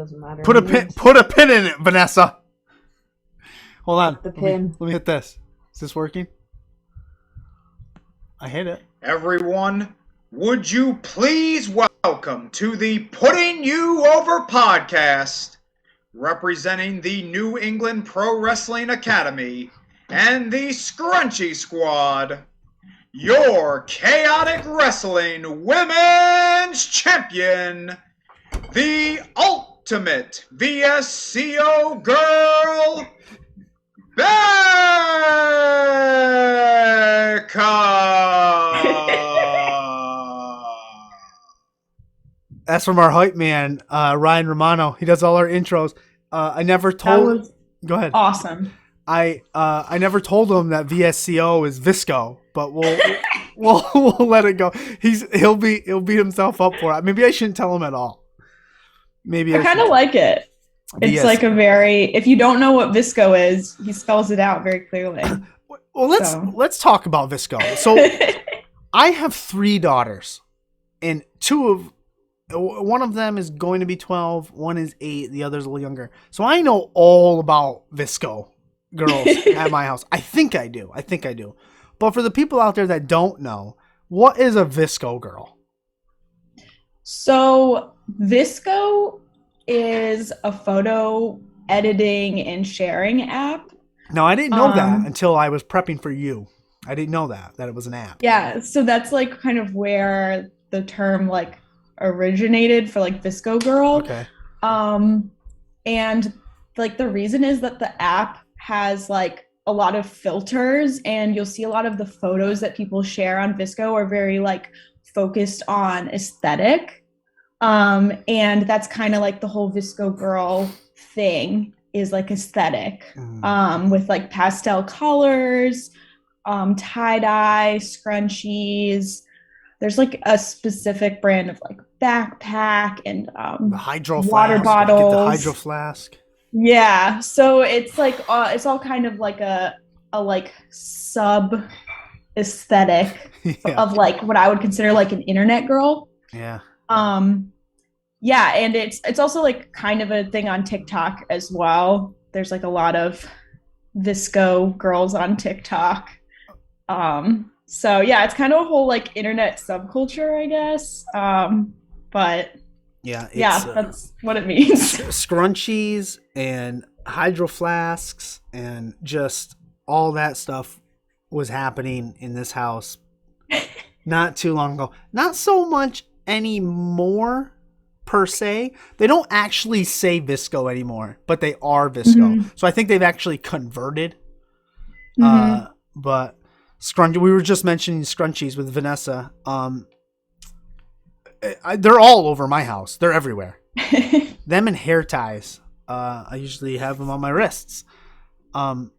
doesn't matter. Put a pin in it, Vanessa. Hold on. The pin. Let me hit this. Is this working? I hit it. Everyone, would you please welcome to the Putting You Over podcast, representing the New England Pro Wrestling Academy and the Scrunchie Squad, your chaotic wrestling women's champion, the ultimate VSCO girl, Becca! That's from our hype man, Ryan Romano. He does all our intros. I never told. Go ahead. Awesome. I never told him that VSCO is VSCO, but we'll let it go. He'll beat himself up for it. Maybe I shouldn't tell him at all. Maybe I kind of like it. It's VSCO. like a very, if you don't know what VSCO is, he spells it out very clearly. Well, let's talk about VSCO. So I have 3 daughters, and one of them is going to be 12, one is 8, the other's a little younger. So I know all about VSCO girls at my house. I think I do. But for the people out there that don't know, what is a VSCO girl? So VSCO is a photo editing and sharing app. No, I didn't know that until I was prepping for you. I didn't know that it was an app. Yeah, so that's like kind of where the term like originated for like VSCO girl. Okay. And like the reason is that the app has like a lot of filters, and you'll see a lot of the photos that people share on VSCO are very like focused on aesthetic. And that's kind of like the whole VSCO girl thing is like aesthetic, with like pastel colors, tie-dye, scrunchies. There's like a specific brand of like backpack and the hydro water flask. bottles. Get the hydro flask. Yeah, so it's like it's all kind of like a like sub aesthetic of like what I would consider like an internet girl. Yeah. Yeah, and it's also like kind of a thing on TikTok as well. There's like a lot of VSCO girls on TikTok. So yeah, it's kind of a whole like internet subculture, I guess. But yeah, that's what it means. Scrunchies and hydro flasks and just all that stuff was happening in this house not too long ago. Not so much anymore per se. They don't actually say VSCO anymore, but they are VSCO. Mm-hmm. So I think they've actually converted. Mm-hmm. But Scrunchie, we were just mentioning scrunchies with Vanessa. They're all over my house. They're everywhere. Them and hair ties. I usually have them on my wrists. But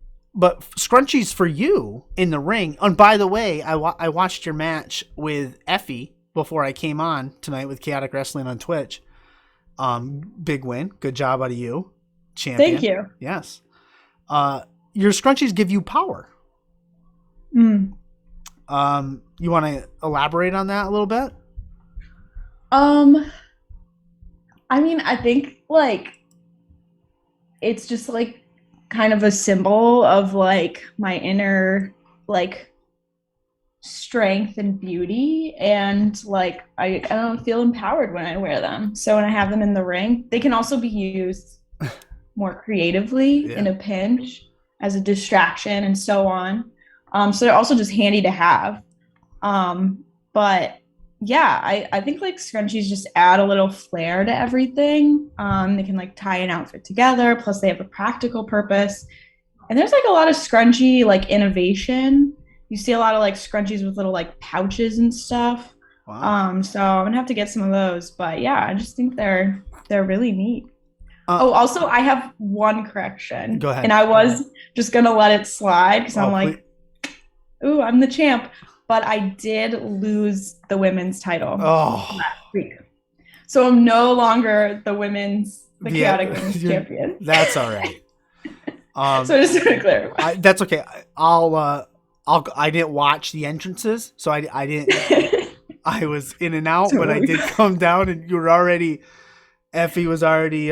scrunchies for you in the ring. And by the way, I watched your match with Effie before I came on tonight with Chaotic Wrestling on Twitch. Big win. Good job out of you. Champion. Thank you. Yes. Your scrunchies give you power. Mm. You want to elaborate on that a little bit? I mean, I think like it's just like kind of a symbol of like my inner like strength and beauty, and like I don't feel empowered when I wear them. So when I have them in the ring, they can also be used more creatively in a pinch as a distraction and so on. So they're also just handy to have. But yeah, I think like scrunchies just add a little flair to everything. They can like tie an outfit together. Plus they have a practical purpose. And there's like a lot of scrunchie like innovation. You see a lot of like scrunchies with little like pouches and stuff. Wow. So I'm gonna have to get some of those. But yeah, I just think they're really neat. Also I have one correction. Go ahead. And I was just gonna let it slide because I'm like, ooh, I'm the champ. But I did lose the women's title last week. So I'm no longer the chaotic women's champion. That's all right. So just to clarify. That's okay. I didn't watch the entrances, so I didn't. I was in and out, but I did come down, and you were already Effie was already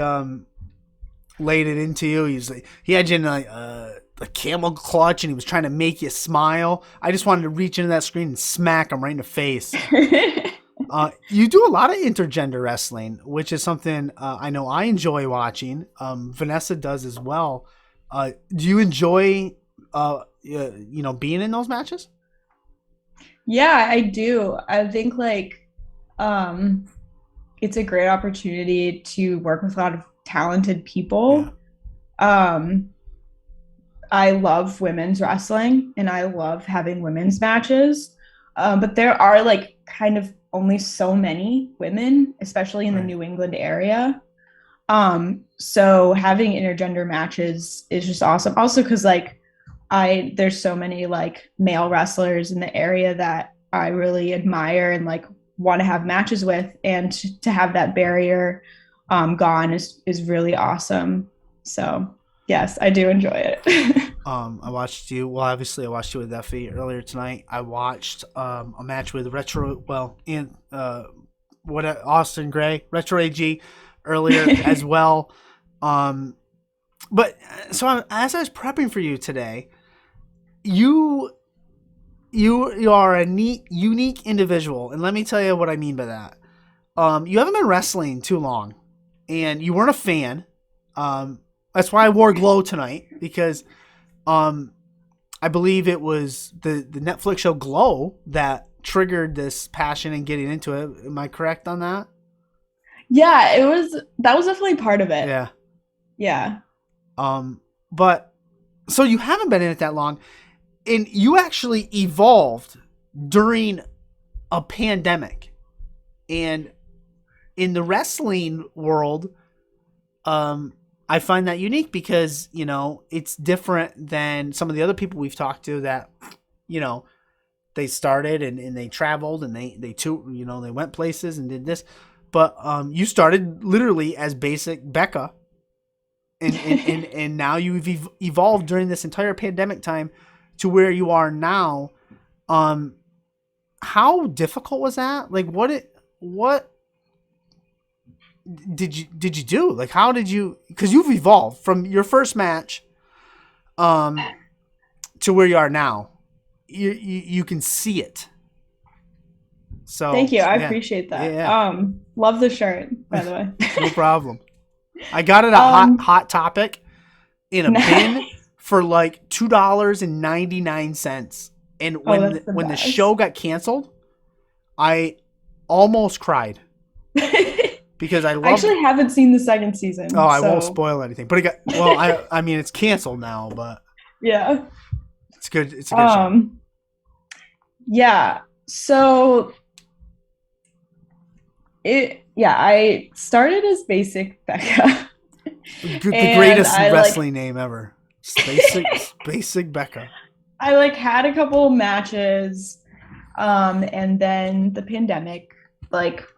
laid it into you. He had you in a camel clutch, and he was trying to make you smile. I just wanted to reach into that screen and smack him right in the face. You do a lot of intergender wrestling, which is something I know I enjoy watching. Vanessa does as well. Do you enjoy, being in those matches? Yeah, I do. I think it's a great opportunity to work with a lot of talented people. Yeah. I love women's wrestling and I love having women's matches. But there are like kind of only so many women, especially in the New England area. So having intergender matches is just awesome. Also, because there's so many like male wrestlers in the area that I really admire and like want to have matches with, and to have that barrier gone is really awesome. So yes, I do enjoy it. I watched you. Well, obviously, I watched you with Effie earlier tonight. I watched a match with Austin Gray, Retro AG, earlier as well. But so as I was prepping for you today, you are a neat, unique individual, and let me tell you what I mean by that. You haven't been wrestling too long, and you weren't a fan. That's why I wore glow tonight, because I believe it was the Netflix show Glow that triggered this passion and getting into it. Am I correct on that? Yeah, that was definitely part of it. Yeah. Yeah. But so you haven't been in it that long, and you actually evolved during a pandemic. And in the wrestling world, I find that unique because, it's different than some of the other people we've talked to that, they started and they traveled and they went places and did this. But you started literally as basic Becca, and now you've evolved during this entire pandemic time to where you are now. How difficult was that? Like, what did you do? Like, how did you? Because you've evolved from your first match, to where you are now. You can see it. So thank you. I appreciate that. Yeah. Love the shirt, by the way. No problem. I got it at Hot Topic in a bin for like $2.99. And when the show got canceled, I almost cried. Because I actually haven't seen the second season. Oh, I won't spoil anything. But I mean, it's canceled now, but yeah, it's good. It's a good show. Yeah. So I started as basic Becca. The greatest wrestling name ever. Basic Becca. I had a couple matches, and then the pandemic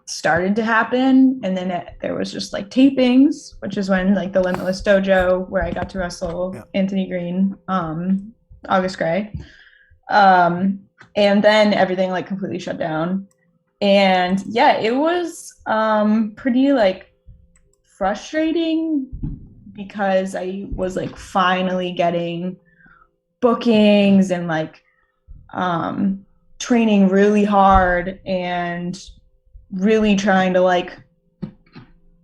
started to happen, and then there was just tapings, which is when the Limitless Dojo, where I got to wrestle Anthony Green, August Gray, and then everything completely shut down. And yeah, it was pretty frustrating because I was finally getting bookings and training really hard and really trying to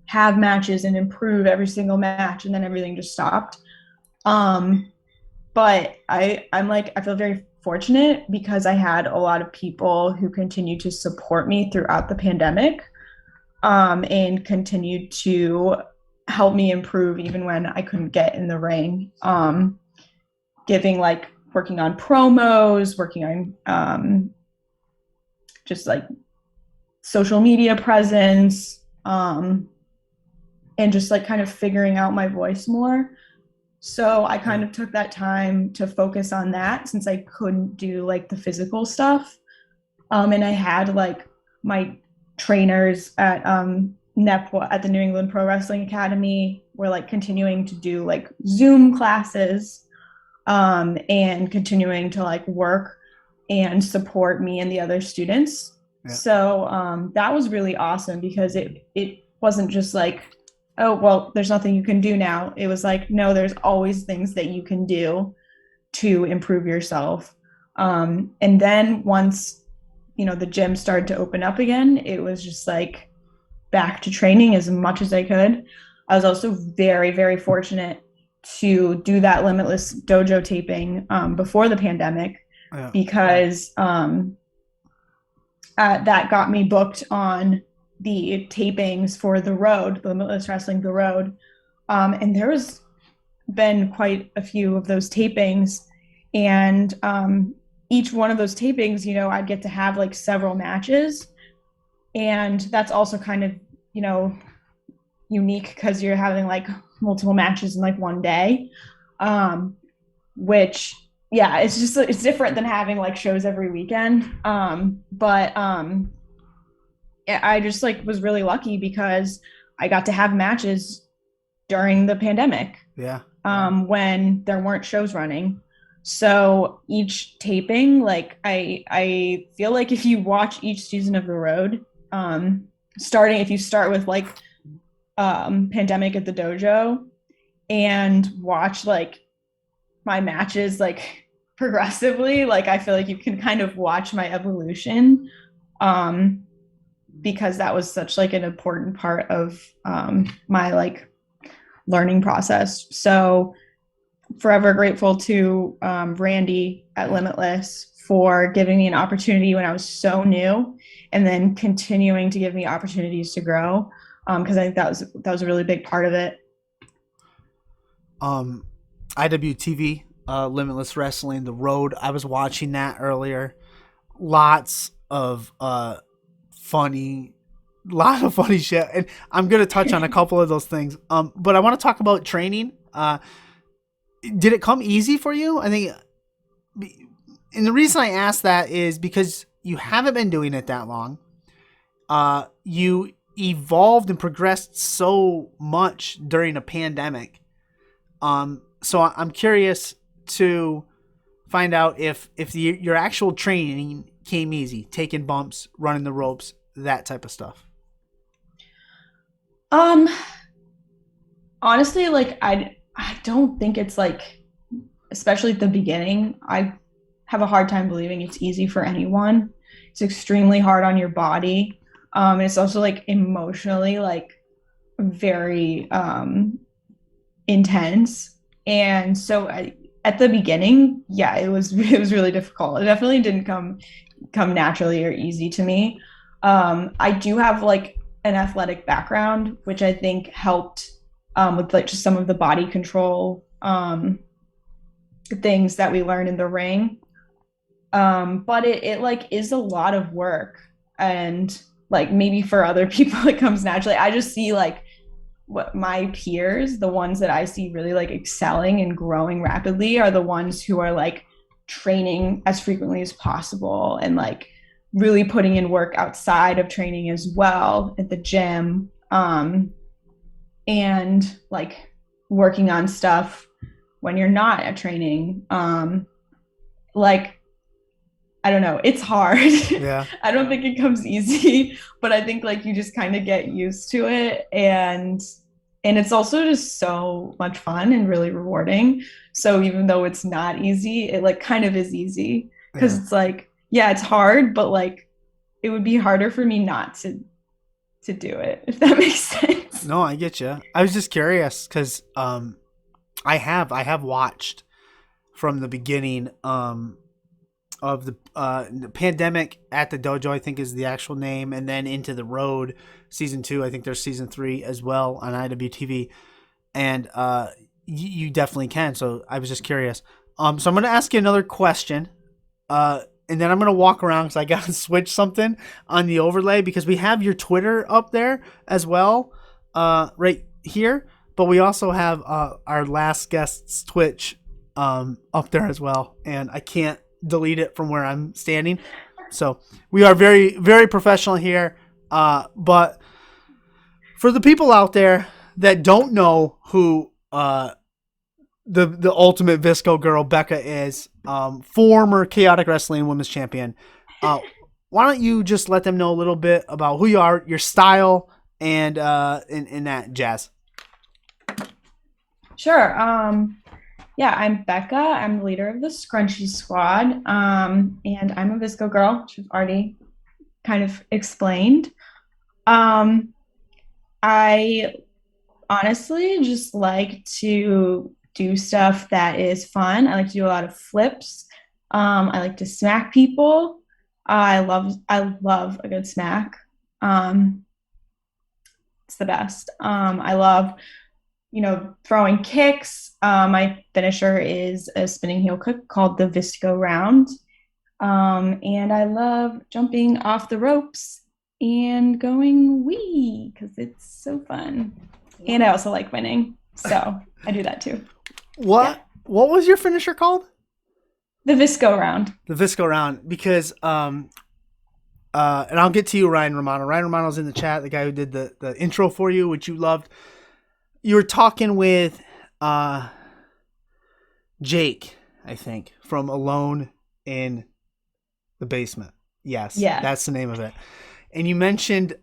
have matches and improve every single match, and then everything just stopped. But I feel very fortunate because I had a lot of people who continued to support me throughout the pandemic, and continued to help me improve even when I couldn't get in the ring. Working on promos, working on just social media presence, and just kind of figuring out my voice more. So I kind of took that time to focus on that since I couldn't do the physical stuff. And I had my trainers at NEPWA, at the New England Pro Wrestling Academy, were continuing to do Zoom classes, and continuing to work and support me and the other students. Yeah. So that was really awesome because it wasn't just oh, well, there's nothing you can do now. It was like, no, there's always things that you can do to improve yourself. And then once, the gym started to open up again, it was just like back to training as much as I could. I was also very, very fortunate to do that Limitless Dojo taping before the pandemic Yeah. because that got me booked on the tapings for The Road, the Limitless Wrestling The Road. And there was been quite a few of those tapings. And each one of those tapings, I'd get to have like several matches. And that's also kind of, unique because you're having like multiple matches in like one day. Which yeah, it's different than having like shows every weekend. But I just like was really lucky because I got to have matches during the pandemic. Yeah. When there weren't shows running. So each taping, like I feel like if you watch each season of The Road, if you start with like pandemic at the dojo and watch like my matches like progressively, like I feel like you can kind of watch my evolution, because that was such like an important part of my like learning process. So forever grateful to Randy at Limitless for giving me an opportunity when I was so new, and then continuing to give me opportunities to grow. Because I think that was a really big part of it. IWTV, Limitless Wrestling, The Road. I was watching that earlier. Lots of funny shit, and I'm gonna touch on a couple of those things. But I want to talk about training. Did it come easy for you? I think, and the reason I ask that is because you haven't been doing it that long. You evolved and progressed so much during a pandemic. So I'm curious to find out if your actual training came easy, taking bumps, running the ropes, that type of stuff. Honestly, like I don't think it's like, especially at the beginning, I have a hard time believing it's easy for anyone. It's extremely hard on your body. And it's also like emotionally like very intense. And so at the beginning, yeah, it was it was really difficult. It definitely didn't come naturally or easy to me. I do have like an athletic background, which I think helped with like just some of the body control things that we learn in the ring. But it like is a lot of work, and like maybe for other people it comes naturally. I just see like what my peers, the ones that I see really like excelling and growing rapidly, are the ones who are like training as frequently as possible and like really putting in work outside of training as well at the gym, and like working on stuff when you're not at training. Like I don't know, it's hard. Yeah. I don't think it comes easy, but I think like you just kind of get used to it, and it's also just so much fun and really rewarding. So even though it's not easy, it like kind of is easy because Yeah. it's like, yeah, it's hard, but like it would be harder for me not to do it, if that makes sense. No, I get you. I was just curious because I have watched from the beginning of the pandemic at the dojo, I think is the actual name, and then Into the Road season 2. I think there's season 3 as well on IWTV, and you definitely can. So I was just curious. So I'm gonna ask you another question, and then I'm gonna walk around because I gotta switch something on the overlay because we have your Twitter up there as well, right here. But we also have our last guest's Twitch up there as well, and I can't delete it from where I'm standing. So we are very, very professional here. But for the people out there that don't know who the ultimate VSCO girl Becca is, former Chaotic Wrestling Women's Champion, why don't you just let them know a little bit about who you are, your style, and that jazz? Sure. Yeah, I'm Becca. I'm the leader of the Scrunchie squad. And I'm a VSCO girl, which I've already kind of explained. Um, I honestly just like to do stuff that is fun. I like to do a lot of flips. I like to smack people. I love a good smack. Um, it's the best. I love throwing kicks. My finisher is a spinning heel kick called the VSCO round. And I love jumping off the ropes and going wee because it's so fun. And I also like winning. So I do that too. What? Yeah. What was your finisher called? The VSCO round. The VSCO round, because and I'll get to you, Ryan Romano. Ryan Romano's in the chat, the guy who did the intro for you, which you loved. You were talking with Jake, I think, from Alone in the Basement. Yes, Yeah. that's the name of it. And you mentioned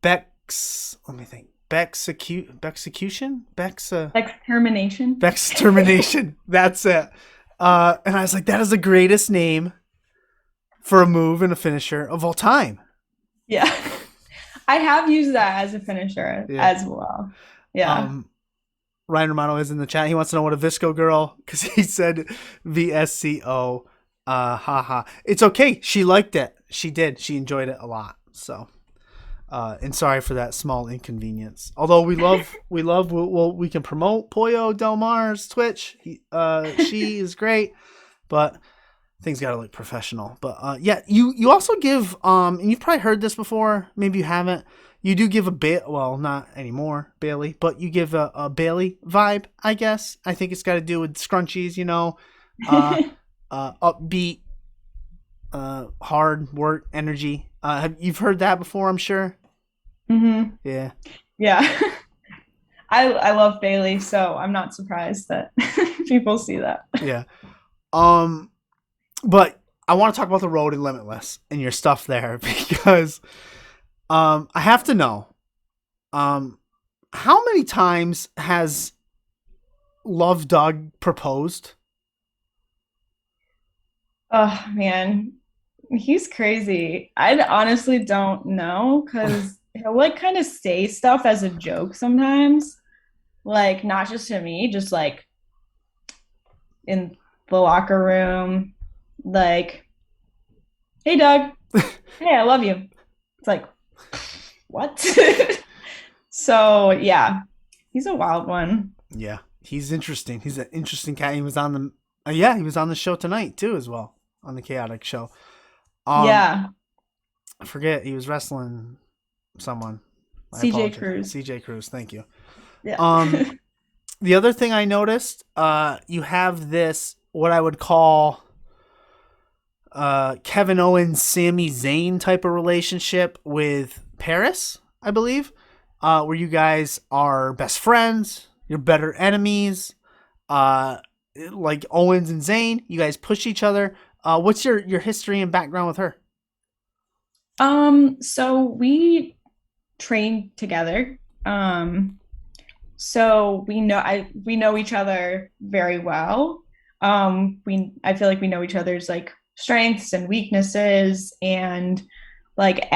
Beck's. Let me think. Beck's execution. Beck's Extermination. Termination. That's it. And I was like, that is the greatest name for a move and a finisher of all time. Yeah. I have used that as a finisher as well. Yeah. Ryan Romano is in the chat. He wants to know what a VSCO girl, because he said VSCO. Haha. It's okay. She liked it. She did. She enjoyed it a lot. So, and sorry for that small inconvenience. Although we can promote Pollo Del Mar's Twitch. She is great, but things got to look professional. But yeah, you also give and you've probably heard this before. Maybe you haven't. You do give a bit, well, not anymore, Bailey, but you give a Bailey vibe, I guess. I think it's got to do with scrunchies, upbeat, hard work, energy. You've heard that before, I'm sure. Mm-hmm. Yeah. Yeah. I love Bailey, so I'm not surprised that people see that. Yeah. But I want to talk about the road and Limitless and your stuff there, because I have to know, how many times has Love Doug proposed? Oh man, he's crazy. I honestly don't know because he'll like kind of say stuff as a joke sometimes, like not just to me, just like in the locker room, like, "Hey Doug, hey, I love you." It's like, what? So yeah, he's a wild one. Yeah, he's interesting. He's an interesting cat. He was on he was on the show tonight too, as well, on the Chaotic show. Yeah, I forget, he was wrestling someone. CJ Cruz. CJ Cruz, thank you. Yeah. The other thing I noticed, you have this, what I would call Kevin Owens, Sami Zayn type of relationship with Paris, I believe, where you guys are best friends, you're better enemies, like Owens and Zayn, you guys push each other. What's your history and background with her? So we trained together. So we know each other very well. I feel like we know each other's like strengths and weaknesses, and like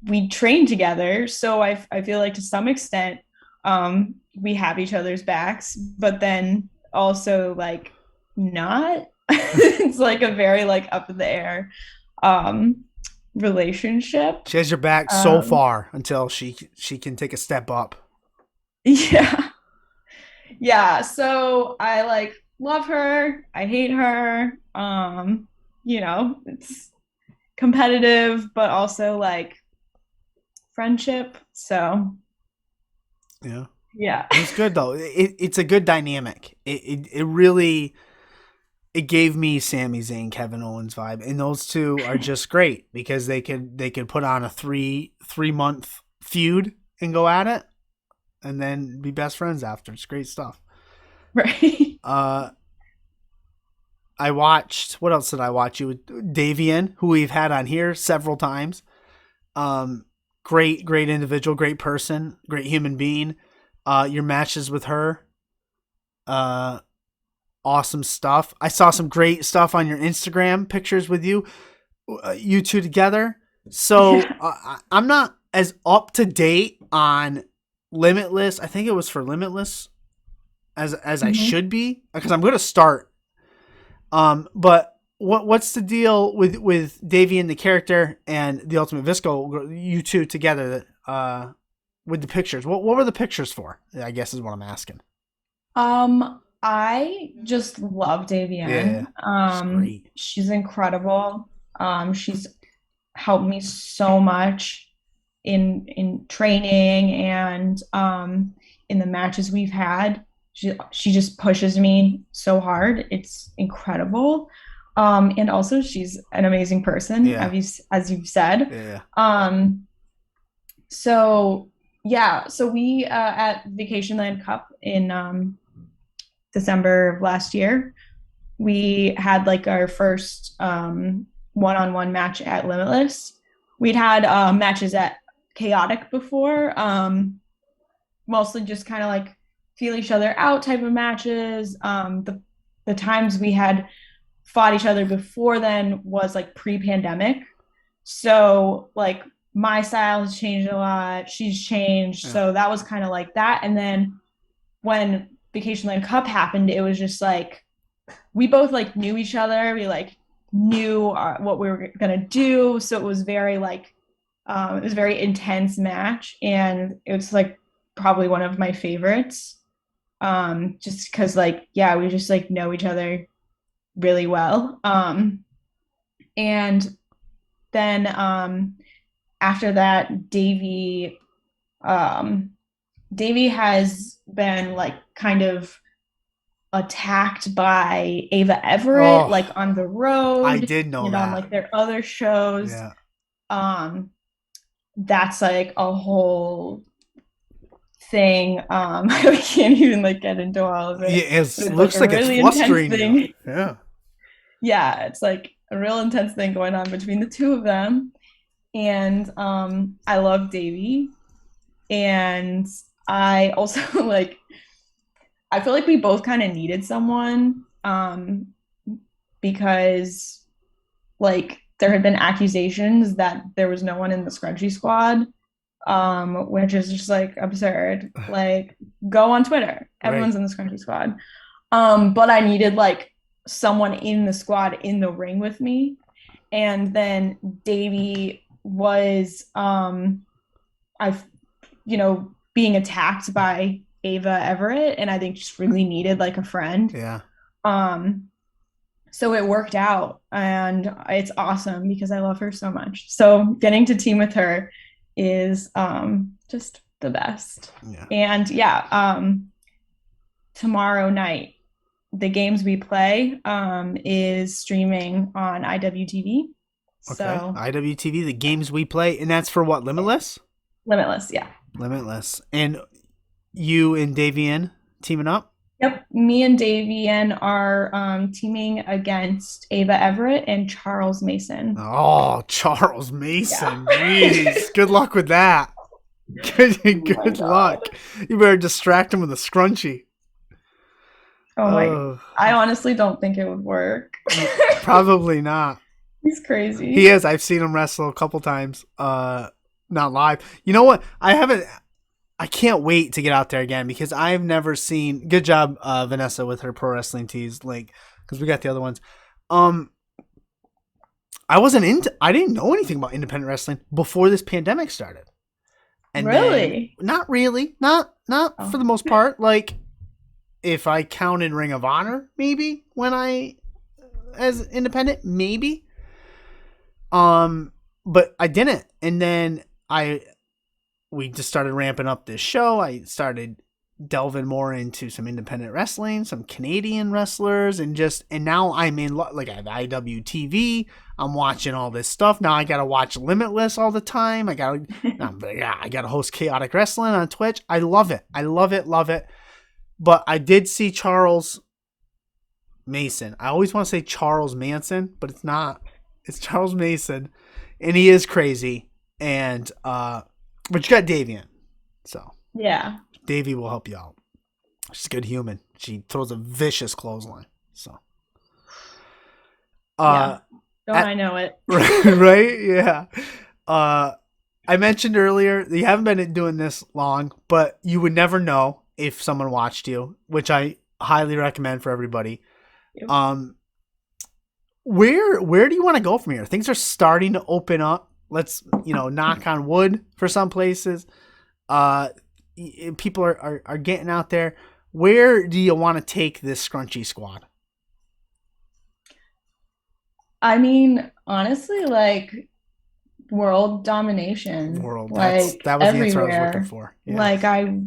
we train together. So I feel like to some extent, we have each other's backs, but then also like not. It's like a very like up in the air relationship. She has your back so far until she can take a step up. Yeah. Yeah. So I like love her. I hate her. It's competitive, but also like friendship. So yeah. It's good though. It's a good dynamic. It really, it gave me Sami Zayn, Kevin Owens vibe, and those two are just great because they could put on a three month feud and go at it, and then be best friends after. It's great stuff. Right. I watched, what else did I watch? You with Davian, who we've had on here several times. Great individual, great person, great human being. Your matches with her awesome stuff. I saw some great stuff on your Instagram pictures with you two together. So I'm not as up to date on Limitless. I think it was for Limitless as I should be, because I'm going to start. But what's the deal with Davian, the character, and the Ultimate VSCO, you two together, with the pictures? What were the pictures for? I guess is what I'm asking. I just love Davian. She's great. She's incredible. She's helped me so much in training and in the matches we've had. She just pushes me so hard. It's incredible. And also she's an amazing person, as you've said. Yeah. So we at Vacation Land Cup in December of last year, we had like our first one-on-one match at Limitless. We'd had matches at Chaotic before, mostly just kind of like feel each other out type of matches. The times we had fought each other before then was like pre-pandemic. So like my style has changed a lot. She's changed. Yeah. So that was kind of like that. And then when Vacation Land Cup happened, it was just like we both like knew each other. We like knew what we were gonna do. So it was very like it was a very intense match, and it was like probably one of my favorites. Just because like we just like know each other really well. And then after that, Davy has been like kind of attacked by Ava Everett, like on the road. I did know that. On like their other shows. Yeah. That's like a whole thing. We can't even like get into all of it. Yeah, it looks like it's flustering you. Yeah. Yeah, it's like a real intense thing going on between the two of them. And I love Davy. And I also like, I feel like we both kind of needed someone because like there had been accusations that there was no one in the Scrunchie squad, which is just like absurd. Like, go on Twitter. Everyone's in the Scrunchie squad. But I needed like someone in the squad in the ring with me. And then Davy was being attacked by Ava Everett, and I think just really needed like a friend. Yeah. So it worked out, and it's awesome because I love her so much. So getting to team with her is just the best. Yeah. And tomorrow night, the games we play is streaming on IWTV. Okay. So IWTV, the games we play, and that's for what? Limitless? Limitless, yeah. Limitless. And you and Davian teaming up? Yep. Me and Davian are teaming against Ava Everett and Charles Mason. Oh, Charles Mason. Yeah. Jeez. Good luck with that. Good luck. You better distract him with a scrunchie. Oh my. I honestly don't think it would work. Probably not. He's crazy. He is. I've seen him wrestle a couple times. Not live. You know what? I can't wait to get out there again because I've never seen. Good job, Vanessa, with her pro wrestling tees. Like, because we got the other ones. I didn't know anything about independent wrestling before this pandemic started. And really? Not really. Not for the most part. Like, if I counted Ring of Honor, maybe as independent, maybe. But I didn't, and then we just started ramping up this show. I started delving more into some independent wrestling, some Canadian wrestlers, and now I'm in, like, I have IWTV. I'm watching all this stuff. Now I got to watch Limitless all the time. I got to host Chaotic Wrestling on Twitch. I love it. I love it. Love it. But I did see Charles Mason. I always want to say Charles Manson, but it's not. It's Charles Mason, and he is crazy. And but you got Davian, so yeah, Davey will help you out. She's a good human. She throws a vicious clothesline. So, Yeah. Don't I know it? right? Yeah. I mentioned earlier that you haven't been doing this long, but you would never know if someone watched you, which I highly recommend for everybody. Yep. Where do you want to go from here? Things are starting to open up. Let's, knock on wood for some places. People are getting out there. Where do you want to take this Scrunchie squad? I mean, honestly, like world domination. Like that was everywhere. the answer I was looking for. Yeah. Like I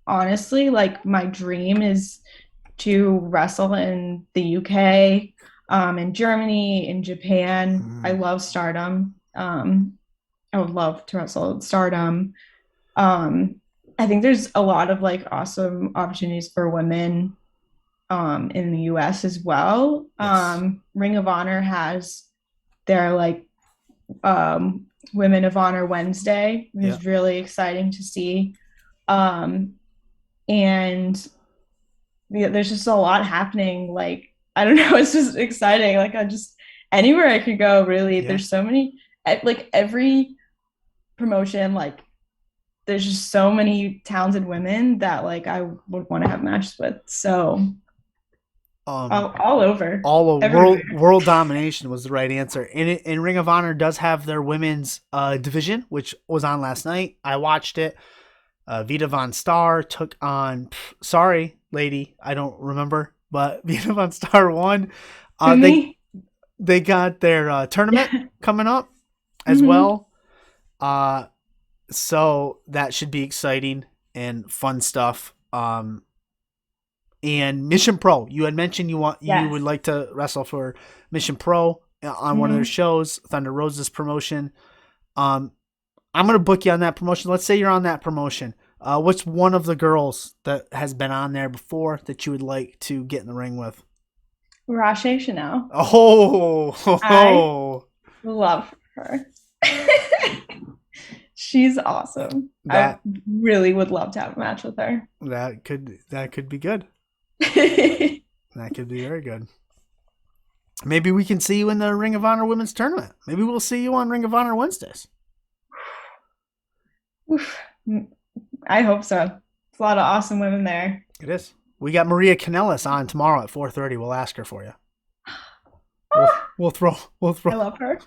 honestly, like my dream is to wrestle in the UK, in Germany, in Japan. I love Stardom. I would love to wrestle at Stardom. I think there's a lot of like awesome opportunities for women in the US as well. Yes. Ring of Honor has their like Women of Honor Wednesday, which is really exciting to see. And there's just a lot happening. Like, I don't know, it's just exciting. Like, anywhere I could go, really. There's so many, like, every promotion, like, there's just so many talented women that, like, I would want to have matches with. So, all over. World domination was the right answer. And Ring of Honor does have their women's division, which was on last night. I watched it. Vita Von Star took on, sorry, lady, I don't remember, but Vita Von Star won. They got their tournament coming up as well. So that should be exciting and fun stuff. And Mission Pro, you had mentioned you would like to wrestle for Mission Pro on one of their shows, Thunder Rosa's promotion. I'm going to book you on that promotion. Let's say you're on that promotion. What's one of the girls that has been on there before that you would like to get in the ring with? Rache Chanel. I love her. She's awesome. I really would love to have a match with her. That could be good. That could be very good. Maybe we can see you in the Ring of Honor Women's Tournament. Maybe we'll see you on Ring of Honor Wednesdays. I hope so. It's a lot of awesome women there. It is. We got Maria Kanellis on tomorrow at 4:30. We'll ask her for you. We'll throw. I love her.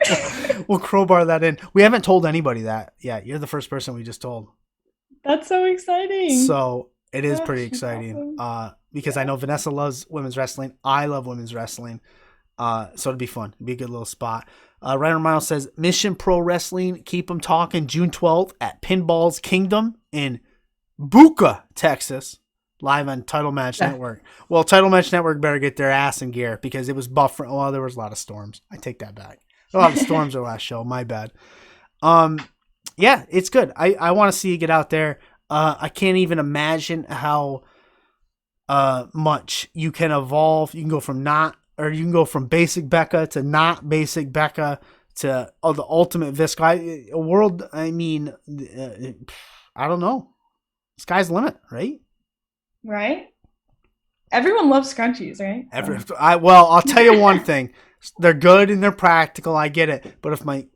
We'll crowbar that in. We haven't told anybody that yet. You're the first person we just told. That's so exciting. So it is pretty exciting. Awesome. Because I know Vanessa loves women's wrestling. I love women's wrestling. So it'd be fun. It'd be a good little spot. Ryder Miles says, Mission Pro Wrestling, keep them talking, June 12th at Pinball's Kingdom in Buca, Texas, live on Title Match Network. Well, Title Match Network better get their ass in gear because it was buffering. Well, there was a lot of storms. I take that back. A lot of storms our last show. My bad. Yeah, it's good. I want to see you get out there. I can't even imagine how much you can evolve. You can go from basic Becca to not basic Becca to the ultimate VSCO. I don't know. Sky's the limit, right? Right. Everyone loves scrunchies, right? I'll tell you one thing. They're good and they're practical. I get it. But if my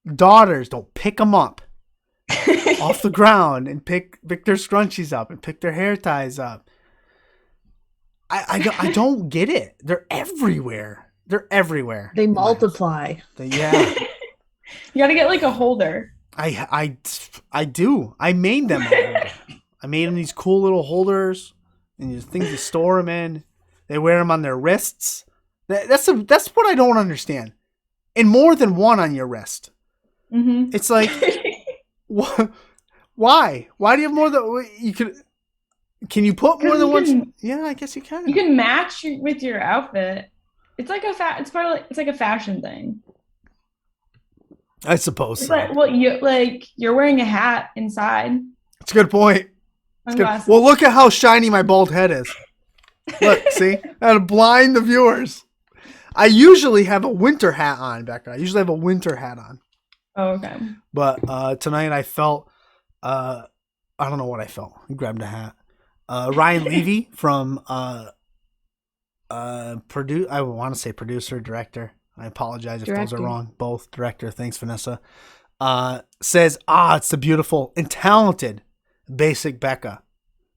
daughters don't pick them up off the ground and pick their scrunchies up and pick their hair ties up, I don't get it. They're everywhere. They multiply. Yeah. You got to get like a holder. I do. I made them. I made them these cool little holders and these things to store them in. They wear them on their wrists. That's what I don't understand. And more than one on your wrist. Mm-hmm. It's like, why? Why do you have more than you could? Can you put more than one? Yeah, I guess you can. You can match with your outfit. It's like it's like a fashion thing. I suppose so. You're wearing a hat inside. It's a good point. Well, look at how shiny my bald head is. Look, see? I had to blind the viewers. I usually have a winter hat on, Becca. I usually have a winter hat on. Oh, okay. But tonight I felt, I don't know what I felt. I grabbed a hat. Ryan Levy from I want to say producer, director. I apologize if those are wrong. Both director. Thanks, Vanessa. Says, it's the beautiful and talented basic Becca.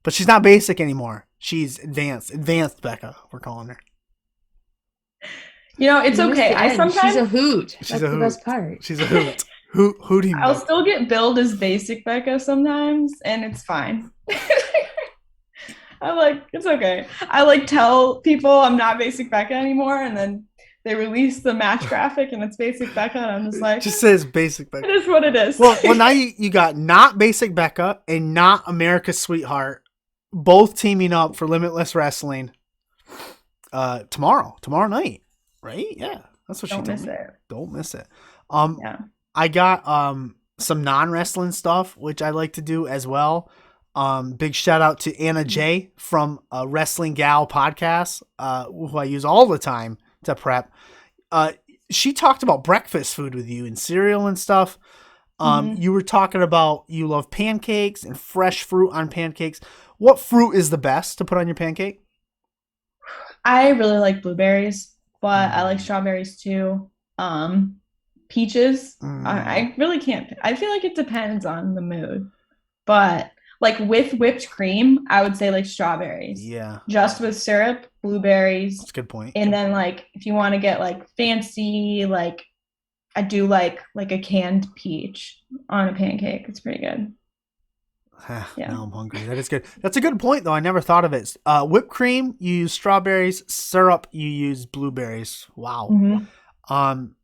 But she's not basic anymore. She's advanced Becca, we're calling her. You know, it's okay. She's a hoot. She's That's a the hoot. best part. She's a hoot. Hootie. I'll still get billed as basic Becca sometimes, and it's fine. It's okay. I tell people I'm not basic Becca anymore, and then they release the match graphic and it's basic Becca, and I'm just like, it just says basic Becca. It is what it is. Well, now you got not basic Becca and not America's Sweetheart, both teaming up for Limitless Wrestling tomorrow night, right? Yeah, that's what she told me. Don't miss it. Yeah. I got some non-wrestling stuff which I like to do as well. Big shout out to Anna J from Wrestling Gal podcast, who I use all the time to prep. She talked about breakfast food with you and cereal and stuff. You were talking about you love pancakes and fresh fruit on pancakes. What fruit is the best to put on your pancake? I really like blueberries, but I like strawberries too. Peaches. I really can't. I feel like it depends on the mood, but with whipped cream, I would say strawberries. Yeah. Just with syrup, blueberries. That's a good point. And then if you want to get fancy, I do like a canned peach on a pancake. It's pretty good. Yeah. Now I'm hungry. That is good. That's a good point though. I never thought of it. Whipped cream, you use strawberries. Syrup, you use blueberries. Wow. And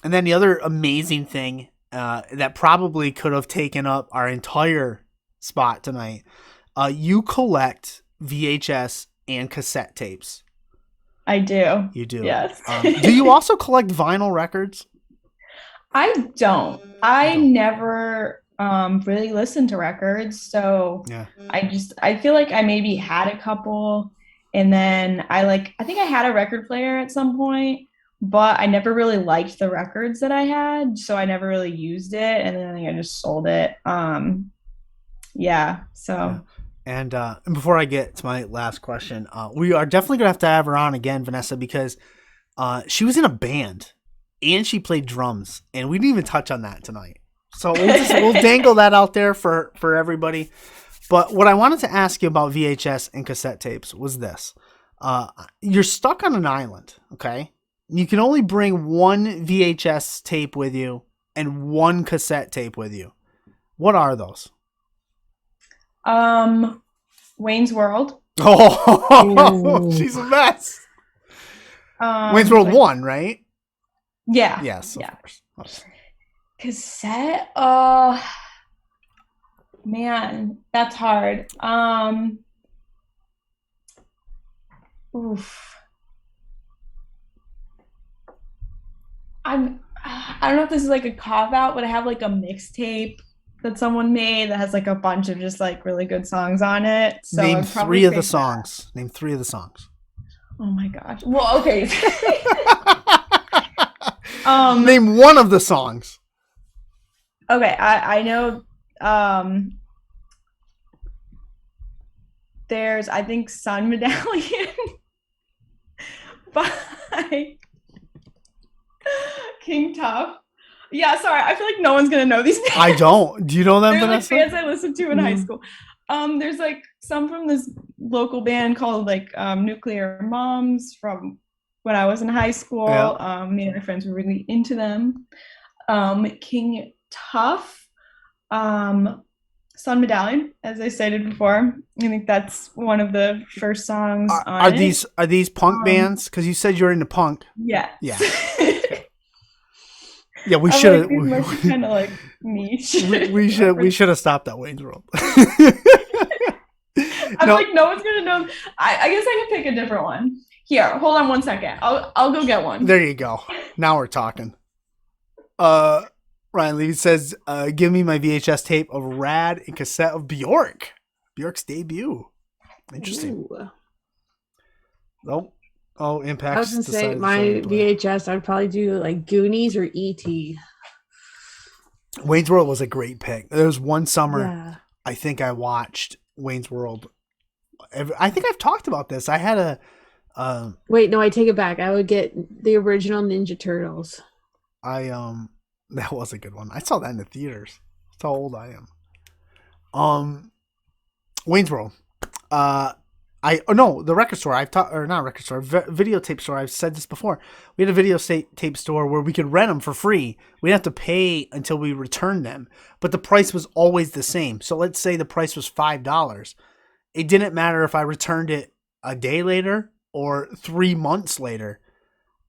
then the other amazing thing that probably could have taken up our entire spot tonight, you collect VHS and cassette tapes. I do. You do? Yes. Do you also collect vinyl records? I don't. I never really listened to records, so yeah. I feel like I maybe had a couple, and then I think I had a record player at some point, but I never really liked the records that I had, so I never really used it, and then I just sold it. Yeah. So. Yeah. And before I get to my last question, we are definitely gonna have to have her on again, Vanessa, because she was in a band and she played drums, and we didn't even touch on that tonight. So we'll dangle that out there for everybody. But what I wanted to ask you about VHS and cassette tapes was this: you're stuck on an island, okay? You can only bring one VHS tape with you and one cassette tape with you. What are those? Wayne's World. Oh, she's a mess. Wayne's World 1, right? Yeah. Yes, of course. Cassette. Man, that's hard. Oof. I don't know if this is a cop out, but I have a mixtape that someone made that has a bunch of just really good songs on it. So Name 3 of the songs. Name 3 of the songs. Oh my gosh. Well, okay. Name 1 of the songs. Okay, I know there's I think Sun Medallion by King Tough. Yeah, sorry. I feel like no one's gonna know these names. I don't. Do you know them, Vanessa? Bands I listened to in high school. There's some from this local band called Nuclear Moms from when I was in high school. Yeah. Me and my friends were really into them. King Tough, Sun Medallion, as I stated before. I think that's one of the first songs. Are these punk bands? Because you said you're into punk. Yeah. Yeah. Yeah, we should have. Kind of niche. we should have stopped at Wayne's World. No one's gonna know. I guess I can pick a different one. Here, hold on 1 second. I'll go get one. There you go. Now we're talking. Ryan Levy says, "Give me my VHS tape of Rad and cassette of Bjork. Bjork's debut. Interesting." Nope. Oh, Impact. I was gonna say my VHS. I'd probably do Goonies or E.T. Wayne's World was a great pick. There was one summer I think I watched Wayne's World I think I've talked about this. I had a Wait, no, I take it back. I would get the original Ninja Turtles. that was a good one. I saw that in the theaters. That's how old I am. Wayne's World. The record store. I've talked, or not record store, videotape store. I've said this before. We had a videotape store where we could rent them for free. We didn't have to pay until we returned them, but the price was always the same. So let's say the price was $5. It didn't matter if I returned it a day later or 3 months later.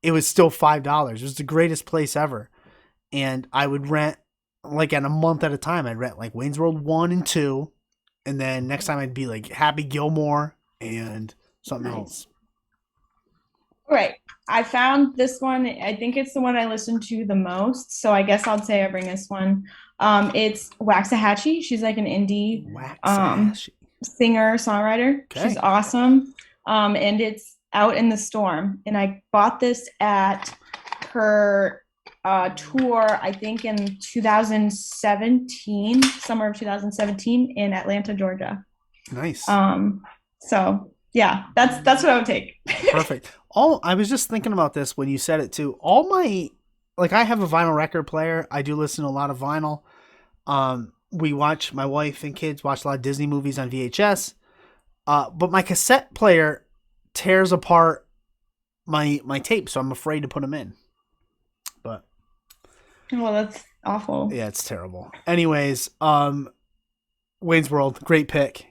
It was still $5. It was the greatest place ever. And I would rent like at a month at a time. I'd rent like Wayne's World 1 and 2. And then next time I'd be like Happy Gilmore and something else. All right. I found this one. I think it's the one I listen to the most. So I guess I'll say I bring this one. It's Waxahachie. She's like an indie singer, songwriter. Okay. She's awesome. And it's Out in the Storm. And I bought this at her tour, I think in 2017, summer of 2017 in Atlanta, Georgia. Nice. So yeah, that's what I would take. Perfect. I was just thinking about this when you said it too. I have a vinyl record player. I do listen to a lot of vinyl. My wife and kids watch a lot of Disney movies on VHS. But my cassette player tears apart my tape, so I'm afraid to put them in. But well, that's awful. Yeah, it's terrible. Anyways, Wayne's World, great pick.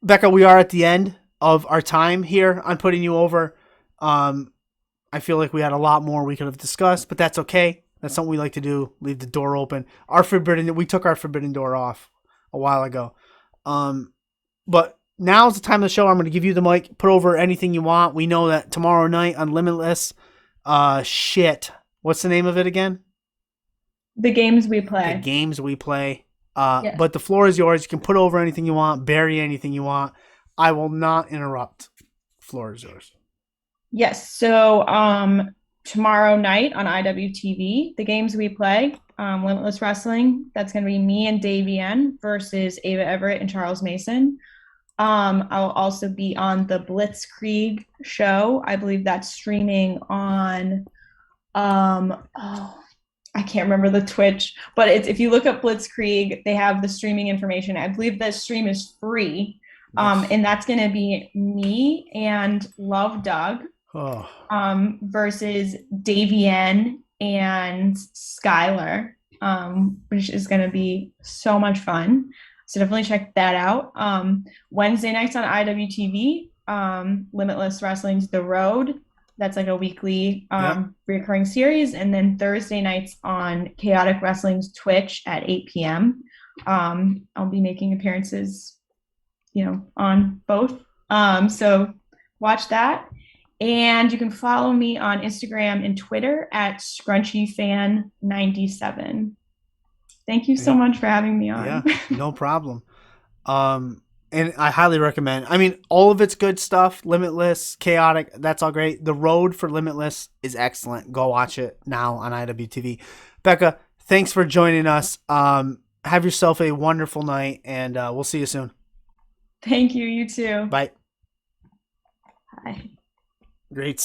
Becca, we are at the end of our time here on Putting You Over. I feel like we had a lot more we could have discussed, but that's okay. That's something we like to do. Leave the door open. We took our forbidden door off a while ago. But now's the time of the show. I'm going to give you the mic. Put over anything you want. We know that tomorrow night on Limitless, what's the name of it again? The Games We Play. The Games We Play. Yes. But the floor is yours. You can put over anything you want, bury anything you want. I will not interrupt. Floor is yours. Yes. So tomorrow night on IWTV, The Games We Play, Limitless Wrestling. That's going to be me and Davian versus Ava Everett and Charles Mason. I'll also be on the Blitzkrieg show. I believe that's streaming on I can't remember the Twitch, but if you look up Blitzkrieg, they have the streaming information. I believe the stream is free. And that's going to be me and Love Doug versus Davian and Skylar, which is going to be so much fun. So definitely check that out. Wednesday nights on IWTV, Limitless Wrestling's The Road. That's like a weekly recurring series. And then Thursday nights on Chaotic Wrestling's Twitch at 8 p.m. I'll be making appearances, on both. So watch that. And you can follow me on Instagram and Twitter at ScrunchieFan97. Thank you so much for having me on. Yeah, no problem. And I highly recommend. I mean, all of it's good stuff. Limitless, Chaotic, that's all great. The Road for Limitless is excellent. Go watch it now on IWTV. Becca, thanks for joining us. Have yourself a wonderful night, and we'll see you soon. Thank you. You too. Bye. Bye. Great.